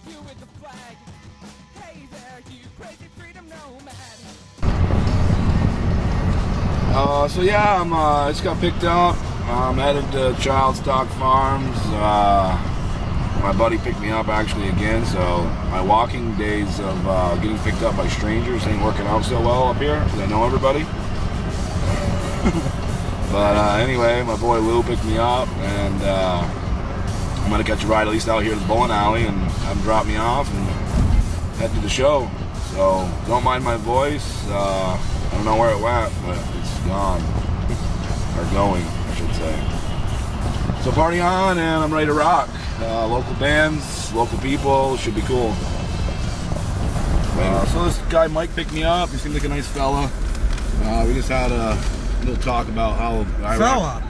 you with the flag. Hey there, you crazy freedom nomad. So yeah, I just got picked up. I'm headed to Childstock Farms. My buddy picked me up actually again, so my walking days of getting picked up by strangers ain't working out so well up here because I know everybody. But anyway, my boy Lou picked me up, and I'm gonna catch a ride at least out here to the bowling alley and have him drop me off and head to the show. So don't mind my voice. I don't know where it went, but it's gone. Or going, I should say. So party on, and I'm ready to rock. Local bands, local people, should be cool. So this guy Mike picked me up. He seemed like a nice fella. We just had a little talk about how Fella.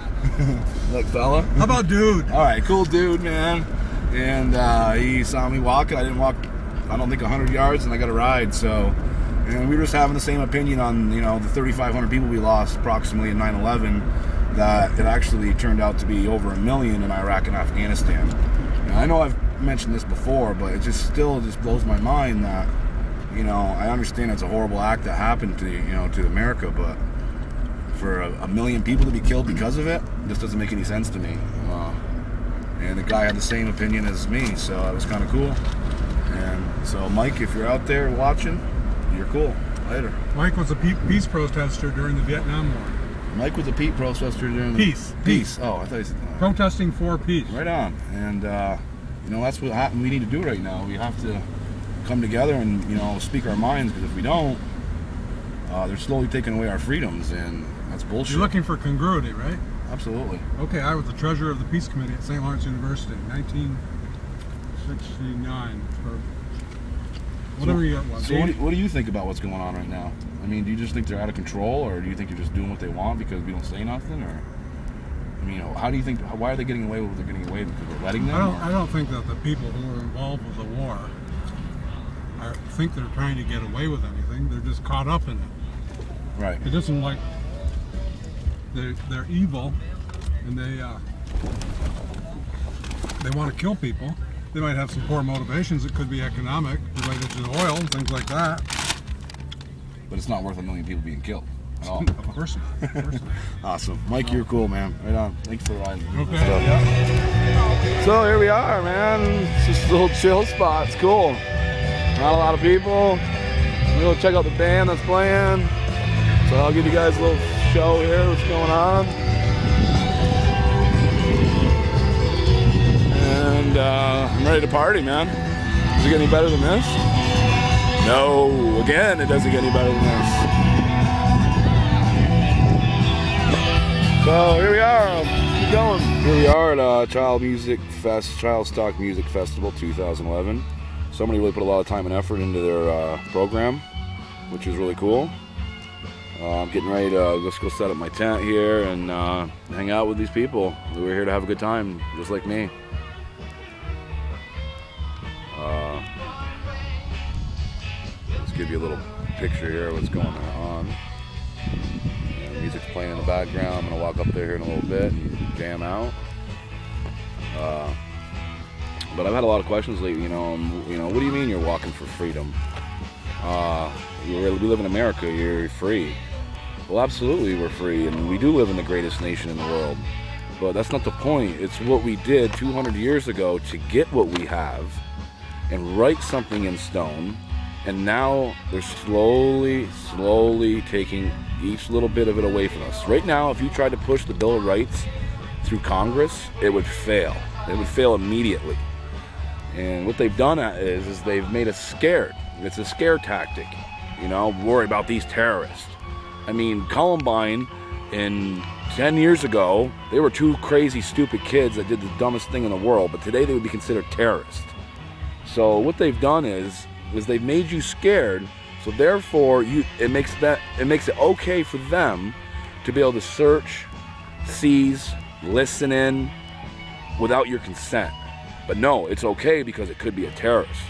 Like fella? How about dude? All right, cool dude, man. And he saw me walking. I didn't walk, I don't think 100 yards, and I got a ride. So, and we were just having the same opinion on, you know, the 3,500 people we lost approximately in 9/11. That it actually turned out to be over 1 million in Iraq and Afghanistan. Now, I know I've mentioned this before, but it just still blows my mind that, you know, I understand it's a horrible act that happened to, you know, to America, but for a million people to be killed because of it, this doesn't make any sense to me. And the guy had the same opinion as me, so it was kind of cool. And so, Mike, if you're out there watching, you're cool. Later. Mike was a peace protester during the Vietnam War. Mike was a peace protester during the... Peace. Oh, I thought you said... Protesting for peace. Right on. And, you know, that's what we need to do right now. We have to come together and, you know, speak our minds, because if we don't, they're slowly taking away our freedoms, and that's bullshit. You're looking for congruity, right? Absolutely. Okay, I was the treasurer of the Peace Committee at St. Lawrence University in 1969. Or whatever year it was. So what do you think about what's going on right now? I mean, do you just think they're out of control, or do you think they're just doing what they want because we don't say nothing? Or, I mean, how do you think? Why are they getting away with what they're getting away with? Because we're letting them? I don't think that the people who are involved with the war think they're trying to get away with anything. They're just caught up in it. Right. It doesn't like they're evil, and they want to kill people. They might have some poor motivations. It could be economic, related to oil and things like that. But it's not worth 1 million people being killed at all. Of course not. Of course not. Awesome. Mike, you're cool, man. Right on. Thanks for riding. Okay. Yeah. So here we are, man. It's just a little chill spot. It's cool. Not a lot of people. We'll go check out the band that's playing. So I'll give you guys a little show here. What's going on? And I'm ready to party, man. Does it get any better than this? No, again, it doesn't get any better than this. So here we are, keep going. Here we are at Childstock Music Festival 2011. Somebody really put a lot of time and effort into their program, which is really cool. I'm getting ready to just go set up my tent here and hang out with these people who are here to have a good time, just like me. Give you a little picture here of what's going on. Music's playing in the background. I'm gonna walk up there here in a little bit and jam out. But I've had a lot of questions lately. You know, what do you mean you're walking for freedom? We live in America. You're free. Well, absolutely, we're free, and we do live in the greatest nation in the world. But that's not the point. It's what we did 200 years ago to get what we have and write something in stone. And now they're slowly taking each little bit of it away from us. Right now, if you tried to push the Bill of Rights through Congress, it would fail. It would fail immediately. And what they've done is they've made us scared. It's a scare tactic. You know, worry about these terrorists. I mean, Columbine, 10 years ago, they were two crazy, stupid kids that did the dumbest thing in the world, but today they would be considered terrorists. So what they've done is they've made you scared, so therefore it makes it okay for them to be able to search, seize, listen in without your consent. But no, it's okay because it could be a terrorist.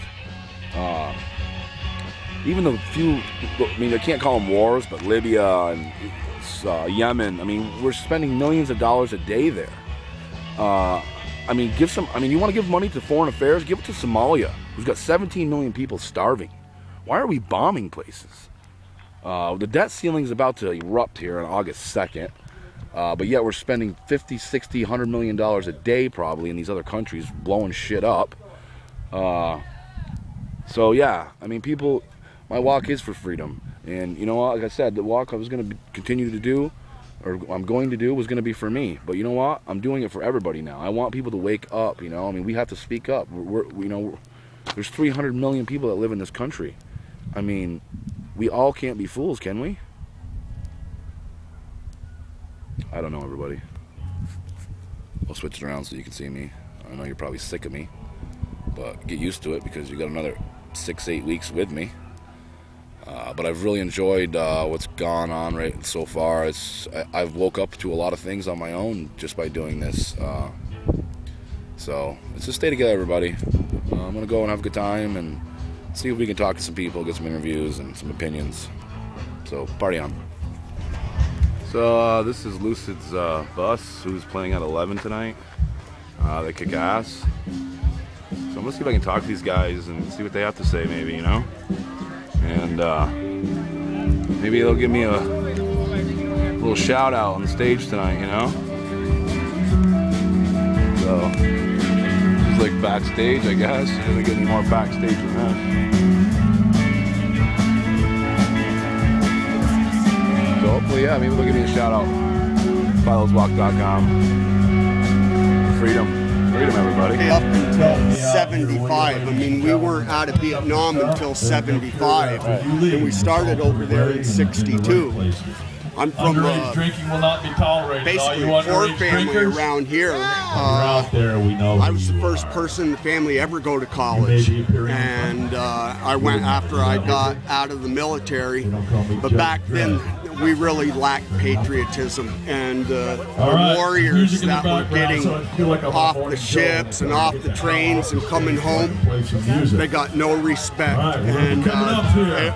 Even the few, I mean, I can't call them wars, but Libya and Yemen, I mean, we're spending millions of dollars a day there. I mean, you want to give money to foreign affairs? Give it to Somalia. who's got 17 million people starving. Why are we bombing places? The debt ceiling is about to erupt here on August 2nd. But yet we're spending 50, 60, $100 million a day probably in these other countries blowing shit up. So yeah, I mean, people, my walk is for freedom. And you know what, like I said, the walk I was going to continue to do, or I'm going to do, was going to be for me. But you know what, I'm doing it for everybody now. I want people to wake up, you know. I mean, we have to speak up. There's 300 million people that live in this country. I mean, we all can't be fools, can we? I don't know, everybody. I'll switch it around so you can see me. I know you're probably sick of me, but get used to it because you got another 6-8 weeks with me. But I've really enjoyed what's gone on right so far. I've woke up to a lot of things on my own just by doing this. So let's just stay together, everybody. I'm gonna go and have a good time and see if we can talk to some people, get some interviews and some opinions. So party on. So this is Lucid's bus, who's playing at 11 tonight. They kick ass. So I'm gonna see if I can talk to these guys and see what they have to say, maybe, you know? And maybe they'll give me a little shout out on the stage tonight, you know? So it's like backstage, I guess. It doesn't get any more backstage than that. So hopefully, yeah, maybe they'll give me a shout out. Philoswalk.com. Freedom. Freedom, everybody. Up until 75. I mean, we weren't out of Vietnam until 75. And we started over there in 62. I'm from drinking will not be tolerated. Basically a poor family around here. I was the first person in the family ever go to college, and I went after I got out of the military. But back then, we really lacked patriotism, and the warriors that were getting off the ships and off the trains and coming home, they got no respect. And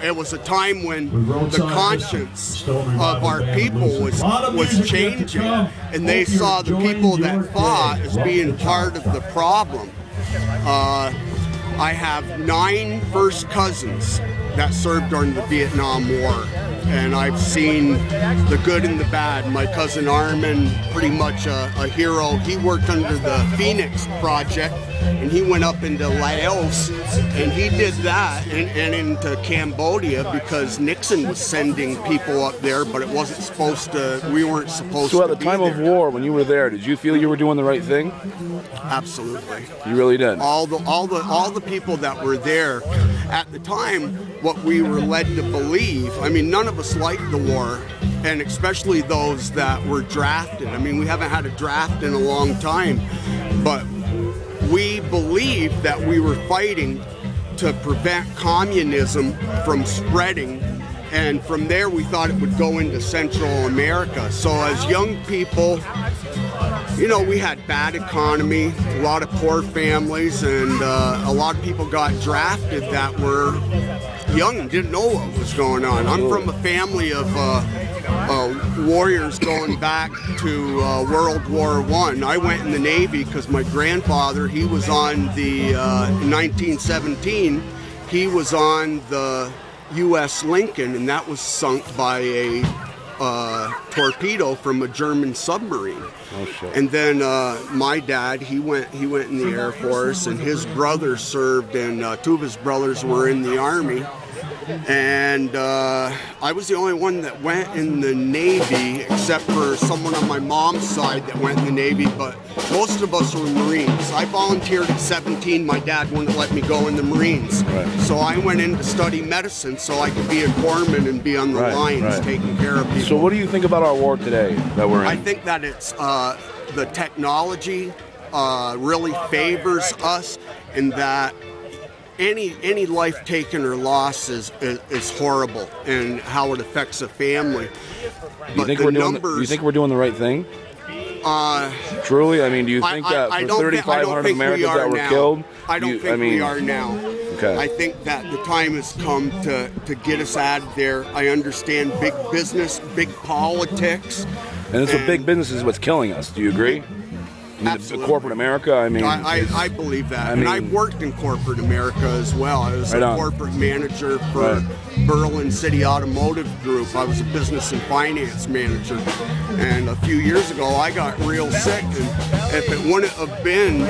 it was a time when the conscience of our people was changing, and they saw the people that fought as being part of the problem. I have 9 first cousins that served during the Vietnam War, and I've seen the good and the bad. My cousin Armin, pretty much a hero. He worked under the Phoenix Project, and he went up into Laos, and he did that, and into Cambodia, because Nixon was sending people up there, but it wasn't supposed to, we weren't supposed to. So at the time of war, when you were there, did you feel you were doing the right thing? Absolutely. You really did? All the people that were there at the time, what we were led to believe, I mean, none of us liked the war, and especially those that were drafted. I mean, we haven't had a draft in a long time, but we believed that we were fighting to prevent communism from spreading, and from there we thought it would go into Central America. So as young people, you know, we had bad economy, a lot of poor families, and a lot of people got drafted that were young and didn't know what was going on. I'm from a family of warriors going back to World War I. I went in the Navy because my grandfather, he was on the, in 1917, he was on the U.S. Lincoln, and that was sunk by a torpedo from a German submarine. Oh, shit. And then my dad, he went in the Air Force, and his brothers served, and 2 of his brothers were in the Army. And I was the only one that went in the Navy, except for someone on my mom's side that went in the Navy, but most of us were Marines. I volunteered at 17. My dad wouldn't let me go in the Marines. Right. So I went in to study medicine so I could be a corpsman and be on the lines taking care of people. So what do you think about our war today that we're in? I think that it's the technology really favors us, and that any life taken or lost is horrible, and how it affects a family. Do you think we're doing the right thing? Truly, I mean, do you think that for 3,500 Americans that were killed? I don't think we are now. Okay. I think that the time has come to get us out of there. I understand big business, big politics. And it's what big business is what's killing us. Do you agree? Absolutely. Corporate America, I mean. I believe that. I And mean- I worked in corporate America as well. I was Right a on. corporate manager for Berlin City Automotive Group. I was a business and finance manager. And a few years ago, I got real sick. And if it wouldn't have been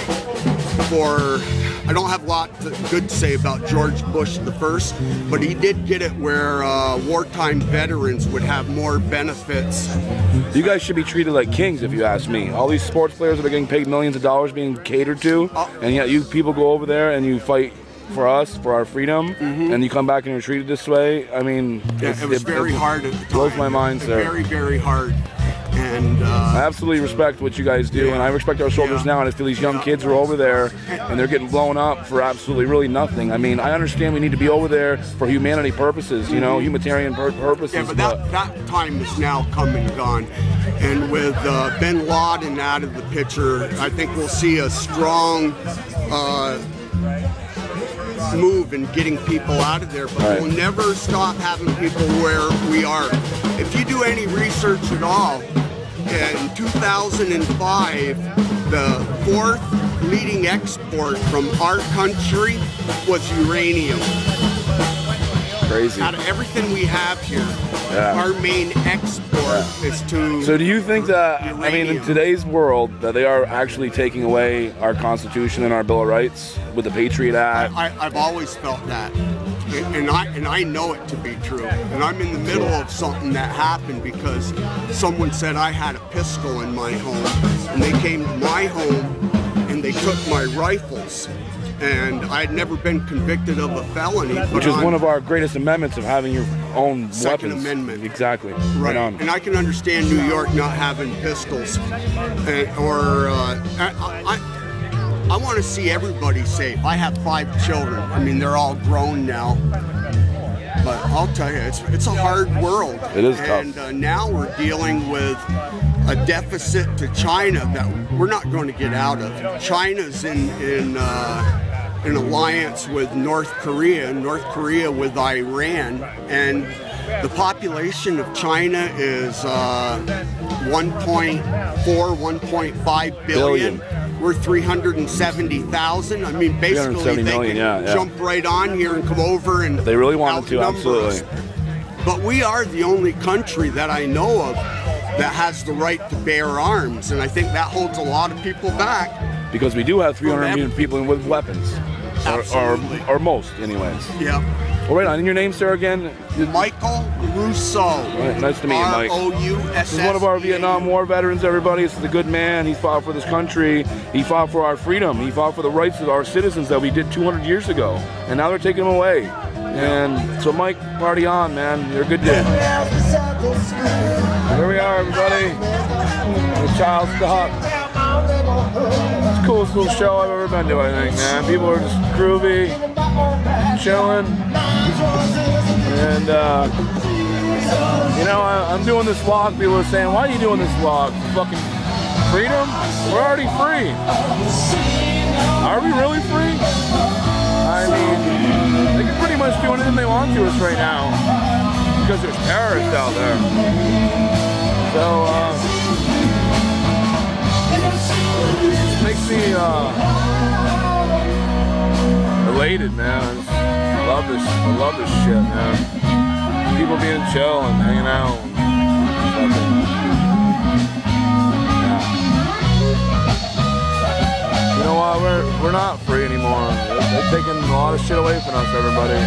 for, I don't have a lot good to say about George Bush the First, but he did get it where wartime veterans would have more benefits. You guys should be treated like kings, if you ask me. All these sports players that are getting paid millions of dollars being catered to, and yet you people go over there and you fight for us, for our freedom, and you come back and you're treated this way. I mean, Yeah, it was very hard at the time. Blows my mind, sir. Very, very hard. And I absolutely respect what you guys do, and I respect our soldiers now, and I feel these young kids are over there, and they're getting blown up for absolutely really nothing. I mean, I understand we need to be over there for humanity purposes, you know, humanitarian purposes. yeah, but that time is now come and gone. And with bin Laden out of the picture, I think we'll see a strong move in getting people out of there, but we'll never stop having people where we are. If you do any research at all, in 2005, the fourth leading export from our country was uranium. Crazy. Out of everything we have here, our main export is to. So do you think that, uranium. I mean, in today's world, that they are actually taking away our Constitution and our Bill of Rights with the Patriot Act? I've always felt that, and I know it to be true. And I'm in the middle of something that happened because someone said I had a pistol in my home, and they came to my home and they took my rifles. And I'd never been convicted of a felony. Which is one of our greatest amendments of having your own Second weapons. Amendment. Exactly. Right. on. And I can understand New York not having pistols. I want to see everybody safe. I have 5 children. I mean, they're all grown now. But I'll tell you, it's a hard world. It is tough. And now we're dealing with a deficit to China that we're not going to get out of. China's in alliance with North Korea with Iran, and the population of China is 1.5 billion. We're 370,000. I mean, basically, they can jump right on here and come over and they really wanted to, outnumber us. absolutely. But we are the only country that I know of that has the right to bear arms, and I think that holds a lot of people back. Because we do have 300 million people with weapons. Absolutely. Or most, anyways. Yeah. Well, right on. And your name, sir, again? Michael Rousseau. Right, nice to meet you, Mike. R-O-U-S-S. This is one of our Vietnam War veterans, everybody. This is a good man. He fought for this country. He fought for our freedom. He fought for the rights of our citizens that we did 200 years ago. And now they're taking them away. And so, Mike, party on, man. You're a good dude. Here we are, everybody. The Childstock. It's the coolest little show I've ever been to, I think, man. People are just groovy, chilling. And, you know, I'm doing this vlog. People are saying, why are you doing this vlog? Fucking freedom? We're already free. Are we really free? I mean, they can pretty much do anything they want to us right now because there's terrorists out there. So, it makes me elated, man. I love this shit, man. People being chill and hanging out. And you know what? We're not free anymore. They're taking a lot of shit away from us, everybody.